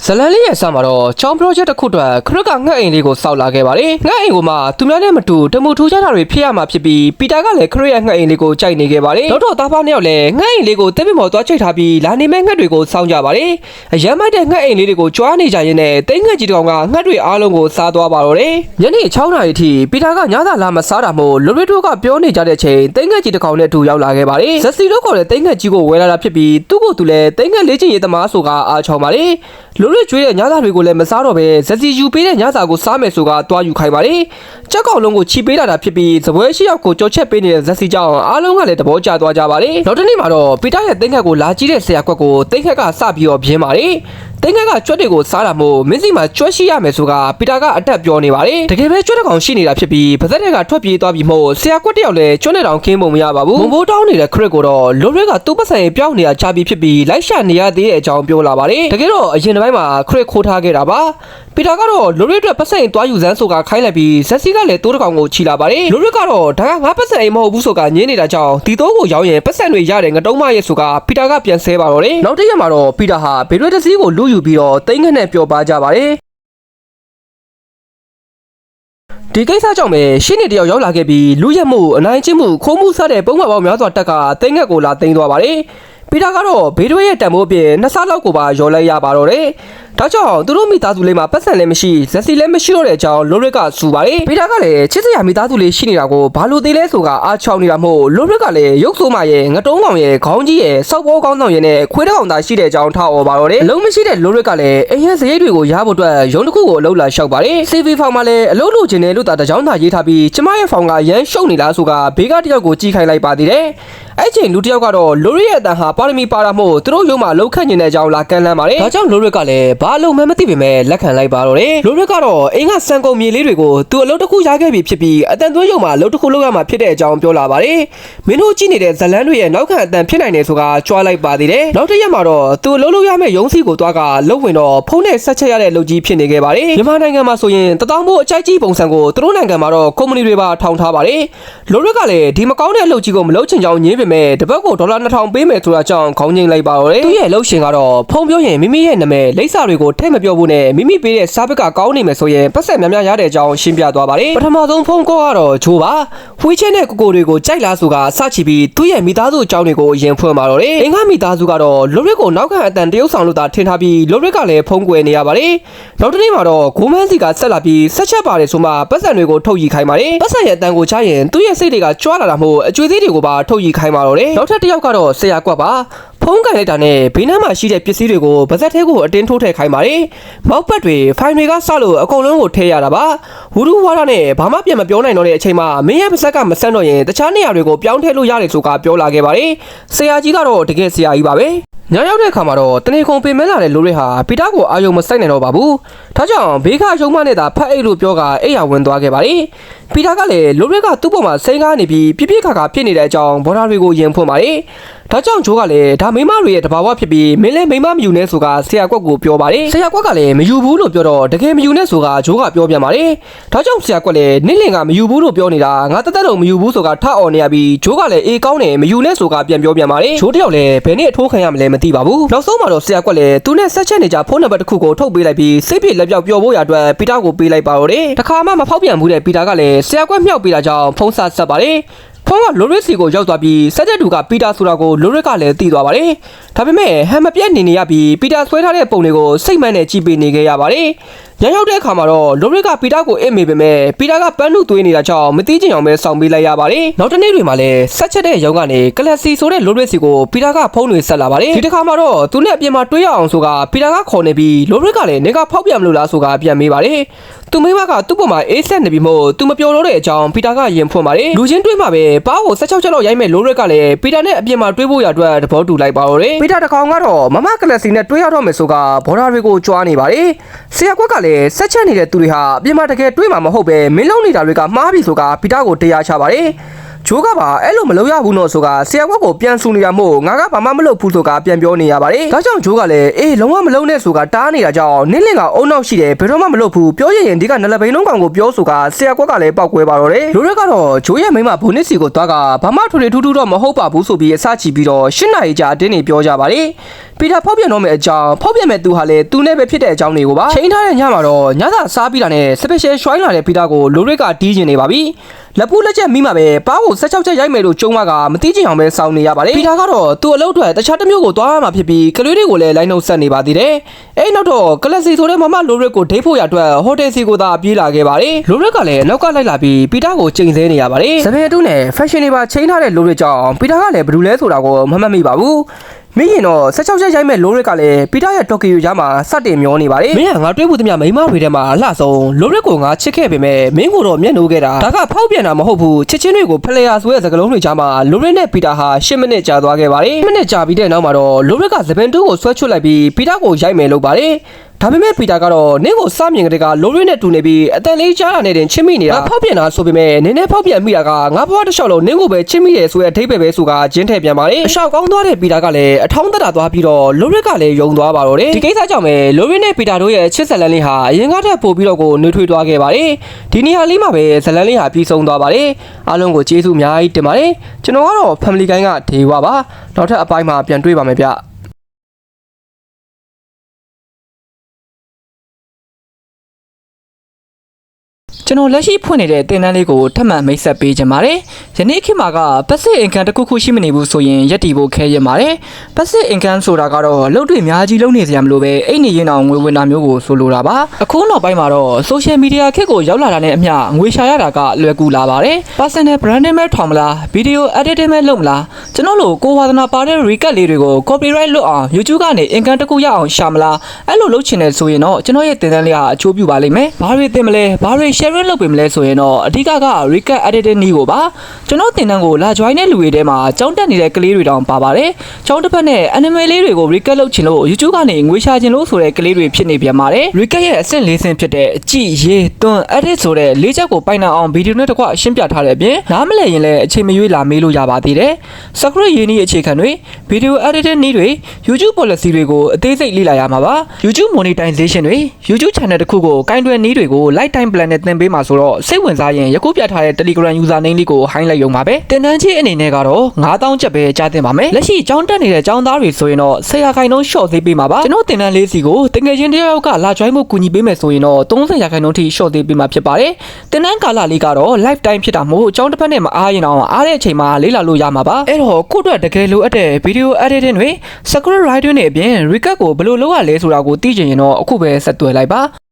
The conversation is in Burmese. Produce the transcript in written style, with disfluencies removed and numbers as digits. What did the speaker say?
ဇလန်လေးရဲ့ဆမ်းမှာတော့ချောင်း project တစ်ခုအတွက်ခရစ်ကငှက်အိမ်လေးကိုစောက်လာခဲ့ပါတယ်ငှက်အိမ်ကိုမှသူများနဲ့မတူတမှုထူးခြားတာတွေဖြစ်ရမှာဖြစ်ပြီးပီတာကလည်းခရစ်ရဲ့ငှက်အိမ်လေးကိုကြိုက်နေခဲ့ပါတယ်နောက်တော့သားဖားနှစ်ယောက်လည်းငှက်အိမ်လေးကိုတက်ပြမော်သွားချိတ်ထားပြီးလာနေမဲ့ငှက်တွေကိုစောင့်ကြပါတယ်အရမ်းမိုက်တဲ့ငှက်အိမ်လေးတွေကိုကြွားနေကြရင်းနဲ့တိတ်ငှက်ကြီးတစ်ကောင်ကငှက်တွေအားလုံးကိုစားသွားပါတော့တယ်ညနေ6 နာရီထိပီတာကညသာလာမစားတာမို့လူရီတိုကပြောနေကြတဲ့ချိန်တိတ်ငှက်ကြီးတစ်ကောင်နဲ့အတူရောက်လာခဲ့ပါတယ်ဇက်စီတို့ခေါ်တဲ့တိတ်ငှက်ကြီးကိုဝဲလာတာဖြစ်ပြီးသူ့ကိုသူလည်းတိတ်ငှက်လေးချင်းရေးသမားဆိုကအားချောင်းပါတယ်လူရီကျွေးတဲ့ညသာတွေကိုလည်းမစားတော့ပဲဇက်စီယူပေးတဲ့ညစာကိုစားမယ်ဆိုကတွားယူခိုင်းပါတယ်ကြက်ကောင်လုံးကိုချီပေးလာတာဖြစ်ပြီးဇပွဲရှိယောက်ကိုကြော်ချက်ပေးနေတဲ့ဇက်စီကြောင့်အားလုံးကလည်းသဘောကျသွားကြပါတယ်နောက်တစ်နေ့မှာတော့ပီတာရဲ့တိတ်ငှက်ကိုလာကြည့်တဲ့ဆရာကွက်ကိုတိတ်ငှက်ကစပြီးတော့ပြင်းပါတယ်တိတ်ငှက်ကကြွက်တွေကိုစားတာမို့မင်းစီမှာကြွက်ရှိရမယ်ဆိုကပီတာကအတက်ပြောနေပါတယ်တကယ်ပဲကြွက်တစ်ကောင်ရှိနေတာဖြစ်ပြီးပါဇက်တွေကထွက်ပြေးသွားပြီးမို့ဆရာကွက်တယောက်လည်းကြွက်နဲ့တောင်ခင်းပုံမရပါဘူးမုံဘိုးတောင်းနေတဲ့ခရစ်ကိုတော့လူတွေကသူ့ပတ်စံရေးပြောင်းနေတာချပြီးဖြစ်ပြီးလိုက်ရှာနေရသေးတဲ့အကြောင်းပြောလာပါတယ်တကယ်တော့အရင်တစ်ပိုင်းမှာခရစ်ခိုးထားခဲ့တာပါပီတာကတော့လူတွေအတွက်ပတ်စံသွားယူစမ်းဆိုကခိုင်းလိုက်ပြီးဇက်စီကလည်းတိုးတစ်ကောင်ကိုချီလာပါတယ်လူတွေကတော့ဒါကငါပတ်စံမဟုတ်ဘူးဆိုကညင်းနေတာကြောင့်ဒီတိုးကိုရောင်းရင်ပတ်စံတွေရတယ်ငတုံးမရဲ့ဆိုကပီတာကပြန်ဆဲပါတော့တယ်နောက်တစ်ရက်မှာတော့ပီတာဟာဘေရွေတစည်းကိုလူယူပြီးတော့တိတ်ငှက်နဲ့ပျော်ပါကြပါတယ်ဒီကိစ္စကြောင့်ပဲရှင်းနေတယောက်ရောက်လာခဲ့ပြီးလူရက်မှုအနိုင်ကျင့်မှုခိုးမှုစတဲ့ပုံမှန်ပေါင်းများစွာတက်ကတိတ်ငှက်ကိုလာသိမ်းသွားပါတယ်ပီတာကတော့ဘေဒွေရဲ့တံမိုးအပြင်နှစ်ဆလောက်ကိုပါရော်လိုက်ရပါတော့တယ်ဒါကြောင့်သူတို့မိသားစုလေးမှာပတ်စံလည်းမရှိဇက်စီလည်းမရှိတော့တဲ့အကြောင်းလိုရစ်ကစူပါတယ်ပီတာကလည်းချစ်စရာမိသားစုလေးရှိနေတာကိုဘာလို့သေးလဲဆိုကအားချောင်းနေတာမို့လိုရစ်ကလည်းရုပ်ဆိုးမရဲ့ငတုံးကောင်ရဲ့ခေါင်းကြီးရဲ့စောက်ဘောကောင်းဆောင်ရဲ့နဲ့ခွေးတောင်သားရှိတဲ့အကြောင်းထောက်អော်ပါတော့တယ်အလုံးမရှိတဲ့လိုရစ်ကလည်းအိမ်ရဲ့စရိတ်တွေကိုရဖို့အတွက်ရုံးတစ်ခုကိုအလုပ်လာလျှောက်ပါတယ် CV ဖောင်မှာလည်းအလုပ်လုပ်ချင်တယ်လို့တာတကြောင်သာရေးထားပြီးကျမရဲ့ဖောင်ကရမ်းရှုပ်နေလားဆိုကဘေးကတယောက်ကိုကြည့်ခိုင်းလိုက်ပါသေးတယ်အဲ့ချိန်လူတယောက်ကတော့လိုရစ်ရဲ့အတန်ဟာပါရမီပါတာမို့သူတို့ရုံးမှာလှုပ်ခတ်နေတဲ့အကြောင်းလာကမ်းလှမ်းပါတယ်ဒါကြောင့်လိုရစ်ကလည်းဘာအလုပ်မှမသိပေမဲ့လက်ခံလိုက်ပါတော့တယ်လိုရစ်ကတော့အင်းကစံကုန်မြေလေးတွေကိုသူအလုပ်တစ်ခုရခဲ့ပြီဖြစ်ပြီးအတန်သွင်းရုံမှာအလုပ်တစ်ခုလုပ်ရမှာဖြစ်တဲ့အကြောင်းပြောလာပါတယ်မင်းတို့ကြည့်နေတဲ့ဇလန်းတွေရဲ့နောက်ခံအတန်ဖြစ်နိုင်တယ်ဆိုတာကြွားလိုက်ပါသေးတယ်နောက်တစ်ရက်မှာတော့သူအလုပ်လုပ်ရမယ့်ရုံးစီကိုသွားကလှုပ်ဝင်တော့ဖုန်းနဲ့ဆက်ချက်ရတဲ့လုပ်ကြီးဖြစ်နေခဲ့ပါတယ်မြန်မာနိုင်ငံမှာဆိုရင်တထောင်ဖို့အကြိုက်ကြီးပုံစံကိုသူတို့နိုင်ငံမှာတော့ကုမ္ပဏီတွေပါထောင်ထားပါတယ်လိုရစ်ကလည်းဒီမကောင်းတဲ့အလုပ်ကြီးကိုမလုပ်ချင်ကြောင်းညင်းပေမဲ့တပတ်ကိုဒေါ်လာ2000ပေးမယ်ဆိုတာကြောင့်ခေါင်းငိမ့်လိုက်ပါတော့တယ်သူရဲ့လှုပ်ရှင်ကတော့ဖုန်းပြောရင်မိမိရဲ့နာမည်လိပ်စာတွေကိုထည့်မပြောဘူးနဲ့မိမိပေးတဲ့စားပစ်ကကောင်းနေမယ်ဆိုရင်ပတ်စံများများရတဲ့အကြောင်းရှင်းပြသွားပါတယ်ပထမဆုံးဖုန်းကောကတော့ဂျိုးပါဝှီချဲနဲ့ကိုကိုတွေကိုကြိုက်လားဆိုကစချီပြီးသူ့ရဲ့မိသားစုအကြောင်းတွေကိုအရင်ဖွင့်ပါတော့တယ်အင်္ဂါမိသားစုကတော့လိုရစ်ကိုနောက်ခံအတန်တရုပ်ဆောင်လို့သာထင်ထားပြီးလိုရစ်ကလည်းဖုန်းကွယ်နေရပါတယ်နောက်တစ်နေ့မှာတော့ဂိုးမန်းစီကဆက်လာပြီးဆက်ချက်ပါတယ်ဆိုမှပတ်စံတွေကိုထုတ်ယူခိုင်းပါတယ်ပတ်စံရဲ့အတန်ကိုချရင်သူ့ရဲ့စိတ်တွေကကြွားလာတာမို့အကျွေးသေးတွေကိုပါထုတ်ယူခိုင်းပါတော့တယ်နောက်ထပ်တစ်ယောက်ကတော့ဆရာကွက်ပါဖုန်းကန်လိုက်တာနဲ့ဘေးနားမှာရှိတဲ့ပစ္စည်းတွေကိုဗဇက်ထဲကိုအတင်းထိုးထည့်ခိုင်းပါတယ်။မောက်ပတ်တွေဖိုင်တွေကစလို့အကုန်လုံးကိုထည့်ရတာပါ။ဝူရူဝါဒနဲ့ဘာမှပြန်မပြောနိုင်တော့တဲ့အချိန်မှာမင်းရဲ့ပါဇက်ကမဆန်းတော့ရင်တခြားနေရာတွေကိုပြောင်းထည့်လို့ရတယ်ဆိုကပြောလာခဲ့ပါတယ်။ဆရာကြီးကတော့တကယ်ဆရာကြီးပါပဲ။ညရောက်တဲ့အခါမှာတော့တနေကုန်ပင်မဲလာတဲ့လူတွေဟာပီတာကိုအာယုံမစိုက်နိုင်တော့ပါဘူး။ဒါကြောင့်ဘေးကရုံမနဲ့သာဖတ်အိတ်လို့ပြောကအိတ်ရဝင်သွားခဲ့ပါတယ်။ပီတာကလည်းလူတွေကသူ့ပေါ်မှာစိန်ကားနေပြီးပြပြခါခါဖြစ်နေတဲ့အကြောင်းဘော်ဒါတွေကိုယင်ဖွင့်ပါတယ်။ဒါကြောင့်ဂျိုးကလည်းဒါမိမတွေရဲ့တဘာဝဖြစ်ပြီးမင်းလည်းမိမမယူနဲ့ဆိုကဆရာကွက်ကိုပြောပါတယ်ဆရာကွက်ကလည်းမယူဘူးလို့ပြောတော့တကယ်မယူနဲ့ဆိုကဂျိုးကပြောပြန်ပါတယ်ဒါကြောင့်ဆရာကွက်လည်းနင့်လင်ကမယူဘူးလို့ပြောနေတာငါတက်တက်တော့မယူဘူးဆိုကထအော်နေရပြီးဂျိုးကလည်းအေးကောင်းတယ်မယူနဲ့ဆိုကပြန်ပြောပြန်ပါတယ်ဂျိုးတယောက်လည်းဘယ်နဲ့အထိုးခံရမလဲမသိပါဘူးနောက်ဆုံးမှာတော့ဆရာကွက်လည်းသူနဲ့ဆက်ချက်နေကြဖုန်းနံပါတ်တစ်ခုကိုထုတ်ပေးလိုက်ပြီးစိတ်ပြေလက်ပြောက်ပျော်ဖို့ရအတွက်ပီတာကိုပေးလိုက်ပါတော့တယ်တခါမှမဖောက်ပြန်ဘူးတဲ့ပီတာကလည်းဆရာကွက်မြောက်ပေးတာကြောင့်ဖုန်းဆက်ပါတယ်ဖုန်းကလိုရစ်စီကိုရောက်သွားပြီးစက်ချက်တူကပီတာဆိုတာကိုလိုရစ်ကလည်းသိသွားပါတယ်။ဒါပေမဲ့ဟန်မပြတ်နေရပြီးပီတာဆွဲထားတဲ့ပုံတွေကိုစိတ်မှန်နဲ့ကြည့်ပေးနေခဲ့ရပါတယ်။ညရောက်တဲ့အခါမှာတော့လိုရစ်ကပီတာကိုအစ်မေပေမဲ့ပီတာကပန်းနုသွေးနေတာကြောင့်မသိချင်အောင်ပဲစောင့်ပေးလိုက်ရပါတယ်။နောက်တစ်နေ့တွေမှာလည်းဆက်ချက်တဲ့ရုံကနေကလပ်စီဆိုတဲ့လိုရစ်စီကိုပီတာကဖုန်းတွေဆက်လာပါတယ်။ဒီတစ်ခါမှာတော့သူနဲ့အပြင်မှာတွေးရအောင်ဆိုကပီတာကခေါ်နေပြီးလိုရစ်ကလည်းနေကဖောက်ပြန်မလို့လားဆိုကပြန်မေးပါတယ်။သူမိမကသူ့ပေါ်မှာအေးဆက်နေပြီမို့သူမပြောတော့တဲ့အကြောင်းပီတာကယင်ဖွင့်ပါတယ်လူချင်းတွေးမှာပဲပါးကို16ချက်လောက်ရိုက်မဲ့လိုရက်ကလည်းပီတာနဲ့အပြင်မှာတွေးဖို့ရအတွက်သဘောတူလိုက်ပါတော့တယ်ပီတာတကောင်ကတော့မမကလပ်စီနဲ့တွေးရတော့မယ်ဆိုကဘော်ဒါတွေကိုကြွားနေပါတယ်ဆရာကွက်ကလည်းဆက်ချက်နေတဲ့သူတွေဟာအပြင်မှာတကယ်တွေးမှာမဟုတ်ပဲမင်းလုံးနေတာတွေကမှားပြီဆိုကပီတာကိုတရားချပါတယ် ဂျိုးကပါအဲ့လိုမလုပ်ရဘူးနော်ဆိုတာဆရာကွက်ကိုပြန်ဆူနေတာမို့ငါကဘာမှမလုပ်ဘူးဆိုတာပြန်ပြောနေရပါတယ်ဒါကြောင့်ဂျိုးကလည်းအေးလုံးဝမလုပ်နဲ့ဆိုတာတားနေတာကြောင့်နင်းလင်ကအုံနောက်ရှိတယ်ဘယ်တော့မှမလုပ်ဘူးပြောရင်ဒီကနလဘိန်းလုံးကောင်ကိုပြောဆိုတာဆရာကွက်ကလည်းပောက်ကွဲပါတော့တယ်လူတွေကတော့ဂျိုးရဲ့မိမဘုန်းနစ်စီကိုသွားကဘာမှထွေထူးထူးတော့မဟုတ်ပါဘူးဆိုပြီးအစချီပြီးတော့၈နာရီကြာအတင်းနေပြောကြပါတယ်ပီတာဖောက်ပြန်တော့မယ့်အကြောင်းဖောက်ပြန်မဲ့သူဟာလည်းသူနဲ့ပဲဖြစ်တဲ့အကြောင်းတွေကိုပါချိန်ထားတဲ့ညမှာတော့ညသာစားပြီးတာနဲ့ special ရွှိုင်းလာတဲ့ပီတာကိုလူတွေကတီးကျင်နေပါပြီလက်ပူးလက်ချက်မိမှာပဲပါးကို16ချက်ရိုက်မယ်လို့ကြုံကမသိချင်အောင်ပဲစောင်းနေရပါတယ်ပီတာကတော့သူ့အလုပ်အတွက်တခြားတစ်မျိုးကိုသွားရမှာဖြစ်ပြီးကလေးတွေကိုလည်းလိုင်းနှုတ်ဆက်နေပါသေးတယ်အဲ့နောက်တော့ကလပ်စီဆိုတဲ့မမလူရက်ကိုဒိတ်ဖို့ရအတွက်ဟိုတယ်စီကိုသာပြေးလာခဲ့ပါတယ်လူရက်ကလည်းနောက်ကလိုက်လာပြီးပီတာကိုချိန်ဆနေရပါတယ်စပယ်တူးနဲ့ fashion တွေပါချိန်ထားတဲ့လူတွေကြောင့်ပီတာကလည်းဘယ်လိုလဲဆိုတာကိုမမှတ်မိပါဘူးမင်းရင်တော့16ချက်ရိုက်မဲ့လိုရက်ကလည်းပီတာရဲ့တိုကီယိုကြားမှာစတင်မျောနေပါတယ်မင်းကငါတွေးဖို့တည်းမိမတွေထဲမှာအလှဆုံးလိုရက်ကိုငါချစ်ခဲ့ပေမဲ့မင်းကိုတော့မျက်နှိုးခဲ့တာဒါကဖောက်ပြန်တာမဟုတ်ဘူးချစ်ချင်းတွေကိုဖလှယ်ယာဆိုတဲ့စကားလုံးတွေကြားမှာလိုရက်နဲ့ပီတာဟာ10မိနစ်ကြာသွားခဲ့ပါတယ်10မိနစ်ကြာပြီးတဲ့နောက်မှာတော့လိုရက်ကစပင်တူးကိုဆွဲချွတ်လိုက်ပြီးပီတာကိုရိုက်မယ်လို့ပါတယ်ဒါပေမဲ့ပီတာကတော့နင်းကိုစမြင်ကလေးကလိုရီနဲ့တူနေပြီးအတန်လေးကြားလာနေတဲ့ချင်းမိနေတာဖောက်ပြန်တာဆိုပေမဲ့နင်းနဲ့ဖောက်ပြန်မိတာကငါဘွားတစ်လျှောက်လုံးနင်းကိုပဲချင်းမိရဲဆိုတဲ့အထိပ္ပယ်ပဲဆိုတာကျင်းထည့်ပြန်ပါတယ်အလျှောက်ကောင်းသွားတဲ့ပီတာကလည်းအထောင်းသက်တာသွားပြီးတော့လိုရစ်ကလည်းယုံသွားပါတော့တယ်ဒီကိစ္စကြောင့်ပဲလိုရစ်နဲ့ပီတာတို့ရဲ့ချစ်ဇလန်လေးဟာအရင်ကတည်းကပို့ပြီးတော့ကိုနှွေးထွေးသွားခဲ့ပါတယ်ဒီနေရာလေးမှာပဲဇလန်လေးဟာပြီးဆုံးသွားပါတယ်အားလုံးကိုကျေးဇူးအများကြီးတင်ပါတယ်ကျွန်တော်ကတော့ family guy ကဒေဝပါနောက်ထပ်အပိုင်းမှာပြန်တွေ့ပါမယ်ဗျကျွန်တော်လက်ရှိဖွင့်နေတဲ့တင်တန်းလေးကိုထပ်မံမိတ်ဆက်ပေးကြပါတယ်။ယနေ့ခေတ်မှာကပတ်စစ်အင်ကန်တစ်ခုခုရှိမနေဘူးဆိုရင်ရက်တီဖို့ခဲရင်ပါတယ်။ပတ်စစ်အင်ကန်ဆိုတာကတော့အလုပ်တွေအများကြီးလုပ်နေစရာမလိုပဲအိတ်နေရင်အောင်ငွေဝင်တာမျိုးကိုဆိုလိုတာပါ။အခုနောက်ပိုင်းမှာတော့ social media ခေတ်ကိုရောက်လာတာနဲ့အမျှငွေရှာရတာကလွယ်ကူလာပါတယ်။ personal branding မဲ့ထောင်မလား video editing မဲ့လုပ်မလားကျွန်တော်တို့ကိုဝါသနာပါတဲ့ recap လေးတွေကို copyright လွတ်အောင် YouTube ကနေအင်ကန်တစ်ခုရအောင်ရှာမလားအဲ့လိုလုပ်ချင်တယ်ဆိုရင်တော့ကျွန်တော်ရဲ့တင်တန်းလေးဟာအချိုးပြပါလိမ့်မယ်။ဘာတွေတင်မလဲဘာတွေ shareလုပ်ပေးမလဲဆိုရင်တော့အဓိကက recap editing နည်းကိုပါကျွန်တော်တင်တန်းကိုလာ join တဲ့လူတွေထဲမှာကြောင်းတက်နေတဲ့ကလေးတွေတောင်ပါပါတယ်ကြောင်းတစ်ဖက်နဲ့ anime လေးတွေကို recap လုပ်ချင်လို့ YouTube ကနေငွေရှာချင်လို့ဆိုတဲ့ကလေးတွေဖြစ်နေပြန်ပါတယ် recap ရဲ့အဆင့်၄ဆင့်ဖြစ်တဲ့အကြည့်ရေးသွန်း edit ဆိုတဲ့၄ချက်ကိုပိုင်နိုင်အောင်ဗီဒီယိုနဲ့တကွရှင်းပြထားတဲ့အပြင်နားမလည်ရင်လည်းအချိန်မရွေးလာမေးလို့ရပါသေးတယ် script ရေးနည်းအခြေခံတွေ video editing နည်းတွေ YouTube policy တွေကိုအသေးစိတ်လေ့လာရမှာပါ YouTube monetization တွေ YouTube channel တစ်ခုကိုကိုင်တွယ်နည်းတွေကို lifetime plan နဲ့သင်ပေးမှာဆိုတော့စိတ်ဝင်စားရင်ယခုပြထားတဲ့ Telegram user name လေးကို highlight လုပ်ပါပဲတင်တန်းချင်းအနေနဲ့ကတော့9000ကျပ်ပဲကြားတင်ပါမယ်လက်ရှိကျောင်းတက်နေတဲ့ကျောင်းသားတွေဆိုရင်တော့10%နှုန်း short သေးပေးမှာပါကျွန်တော်တင်တန်းလေးစီကိုတကယ်ချင်းတယောက်ကလာ join ဖို့ကူညီပေးမယ်ဆိုရင်တော့30%နှုန်းထိ short သေးပေးမှာဖြစ်ပါတယ်တင်တန်းကာလလေးကတော့ lifetime ဖြစ်တာမို့ကျောင်းတစ်ဖက်နဲ့မအားရင်အောင်အားတဲ့အချိန်မှာလေးလာလို့ရမှာပါအဲ့တော့ကိုယ့်အတွက်တကယ်လိုအပ်တဲ့ video editing တွေ script writing တွေအပြင် recap ကိုဘယ်လိုလုပ်ရလဲဆိုတာကိုသိချင်ရင်တော့အခုပဲဆက်သွယ်လိုက်ပါ